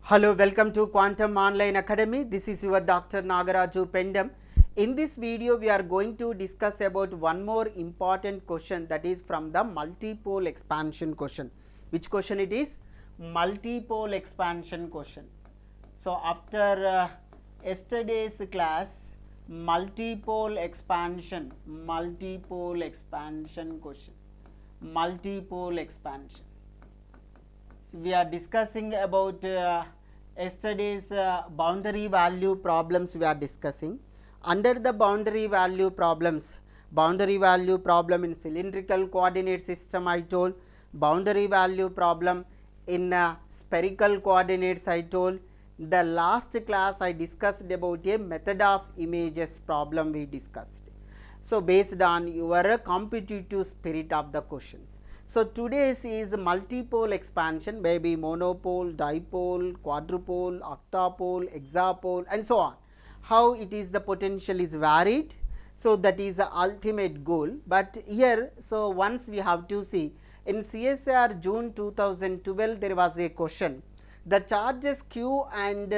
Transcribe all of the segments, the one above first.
Hello, welcome to Quantum Online Academy. This is your Dr. Nagaraju Pendam. In this video, we are going to discuss about one more important question, that is from the multipole expansion question. Which question it is? Multipole expansion question. So, after yesterday's class, multipole expansion question. Multipole expansion. So, we are discussing about yesterday's boundary value problems we are discussing. Under the boundary value problem in cylindrical coordinate system I told, boundary value problem in spherical coordinates I told. The last class I discussed about a method of images problem we discussed. So, based on your competitive spirit of the questions. So, today's is multipole expansion, maybe monopole, dipole, quadrupole, octapole, hexapole and so on. How it is the potential is varied. So, that is the ultimate goal, but here, so once we have to see in CSIR June 2012 there was a question. The charges Q and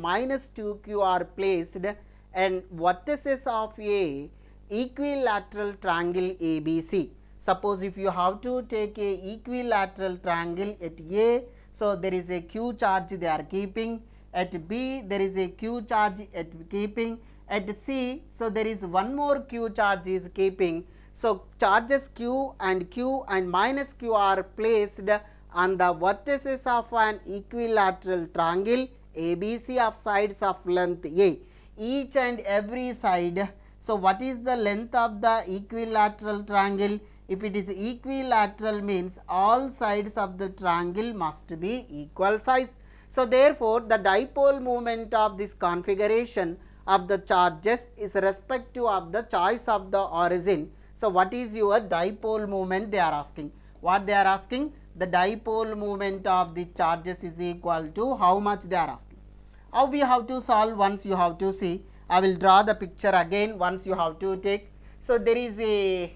minus 2Q are placed and vertices of a equilateral triangle ABC. Suppose if you have to take a equilateral triangle at A, so there is a Q charge they are keeping, at B there is a Q charge at keeping, at C, so there is one more Q charge is keeping. So, charges Q and minus Q are placed on the vertices of an equilateral triangle ABC of sides of length A. Each and every side, so what is the length of the equilateral triangle? If it is equilateral means all sides of the triangle must be equal size. So, therefore, the dipole moment of this configuration of the charges is respective of the choice of the origin. So, what is your dipole moment they are asking? What they are asking? The dipole moment of the charges is equal to how much they are asking. How we have to solve? Once you have to see, I will draw the picture again once you have to take. So, there is a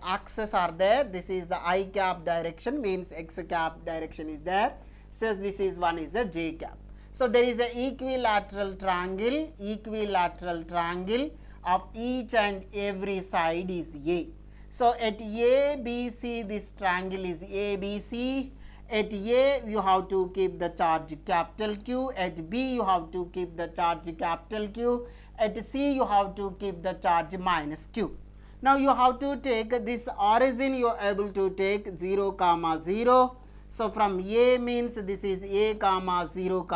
axis are there. This is the I cap direction, means x cap direction is there. So, this is one is a j cap. So, there is a equilateral triangle of each and every side is A. So, at ABC this triangle is ABC. At A you have to keep the charge capital Q, at B you have to keep the charge capital Q, at C you have to keep the charge minus Q. Now, you have to take this origin, you are able to take 0, 0. So, from A means this is A, 0,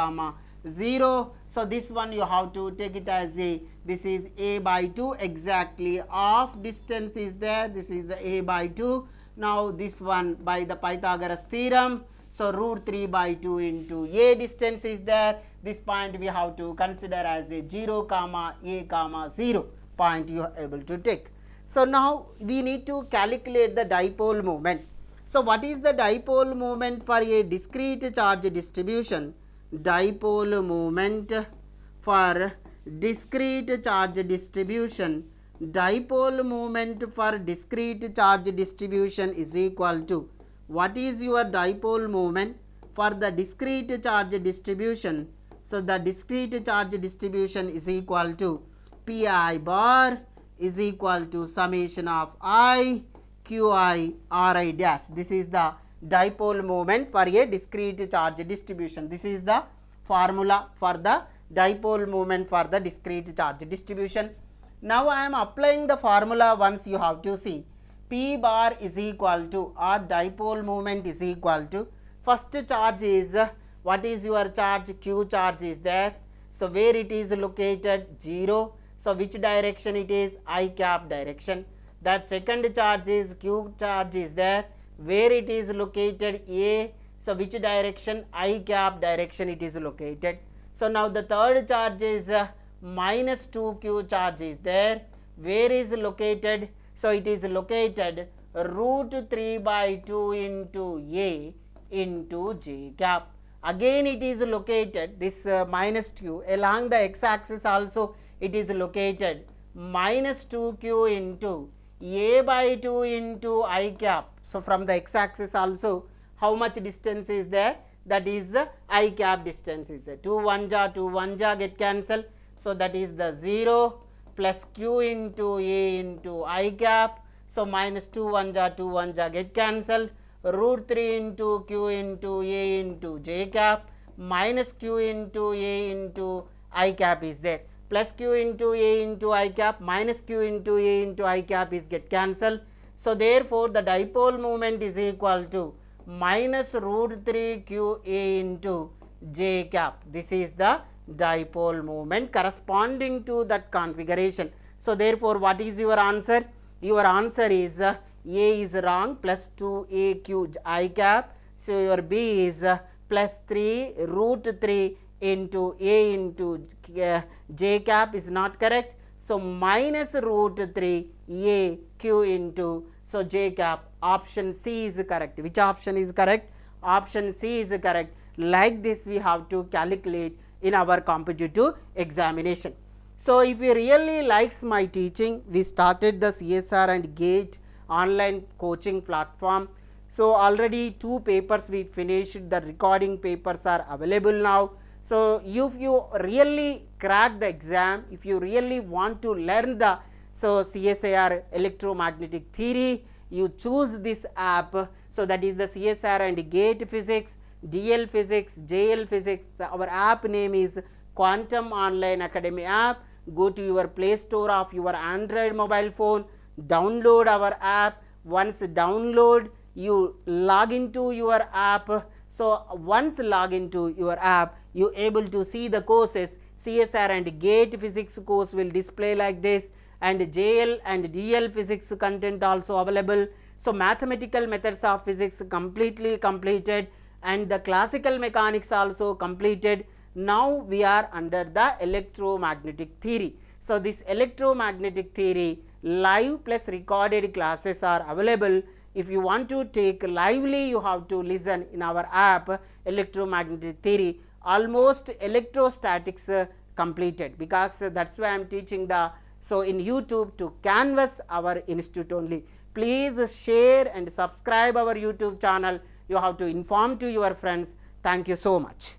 0. So, this one you have to take it as a, this is A by 2, exactly half distance is there, this is the A by 2. Now, this one by the Pythagoras theorem, so root 3 by 2 into A distance is there, this point we have to consider as a 0, A, 0 point you are able to take. So, now we need to calculate the dipole moment. So, what is the dipole moment for a discrete charge distribution? Dipole moment for discrete charge distribution, dipole moment for discrete charge distribution is equal to, what is your dipole moment for the discrete charge distribution? So, the discrete charge distribution is equal to Pi bar is equal to summation of I Qi Ri dash. This is the dipole moment for a discrete charge distribution. This is the formula for the dipole moment for the discrete charge distribution. Now, I am applying the formula once you have to see. P bar is equal to, or dipole moment is equal to, first charge is, what is your charge? Q charge is there. So, where it is located? 0. So, which direction it is? I cap direction. That second charge is Q charge is there. Where it is located? A. So, which direction? I cap direction it is located. So, now the third charge is minus 2Q charge is there. Where is located? So, it is located root 3 by 2 into A into J cap. Again it is located, this minus Q along the x axis also it is located minus 2Q into A by 2 into I cap. So, from the x axis also how much distance is there? that is the I cap distance is there. 2 1 ja get cancel. So, that is the 0 plus q into A into I cap. So, minus 2 1 ja get cancelled, root 3 into q into A into j cap, minus q into A into I cap is there, plus q into A into I cap, minus q into A into I cap is get cancelled. So, therefore, the dipole moment is equal to minus root 3 q A into j cap. This is the dipole moment corresponding to that configuration. So, therefore, what is your answer? Your answer is A is wrong, plus 2aq I cap. So, your B is plus 3 root 3 into A into j cap is not correct. So, minus root 3 A q into, so j cap, option C is correct. Which option is correct? Option C is correct. Like this we have to calculate in our competitive examination. So, if you really likes my teaching, we started the CSR and GATE online coaching platform. So, already 2 papers we finished, the recording papers are available now. So, if you really crack the exam, if you really want to learn the CSIR electromagnetic theory, you choose this app. So, that is the CSIR and GATE physics, DL physics, JL physics. Our app name is Quantum Online Academy app. Go to your Play Store of your Android mobile phone, download our app. Once download, you log into your app. So, once log into your app, you able to see the courses. CSR and GATE physics course will display like this, and JL and DL physics content also available. So, mathematical methods of physics completely completed, and the classical mechanics also completed. Now, we are under the electromagnetic theory. So, this electromagnetic theory live plus recorded classes are available. If you want to take lively, you have to listen in our app electromagnetic theory. Almost electrostatics completed, because that is why I am teaching the, so in YouTube to canvas our institute only. Please share and subscribe our YouTube channel. You have to inform to your friends. Thank you so much.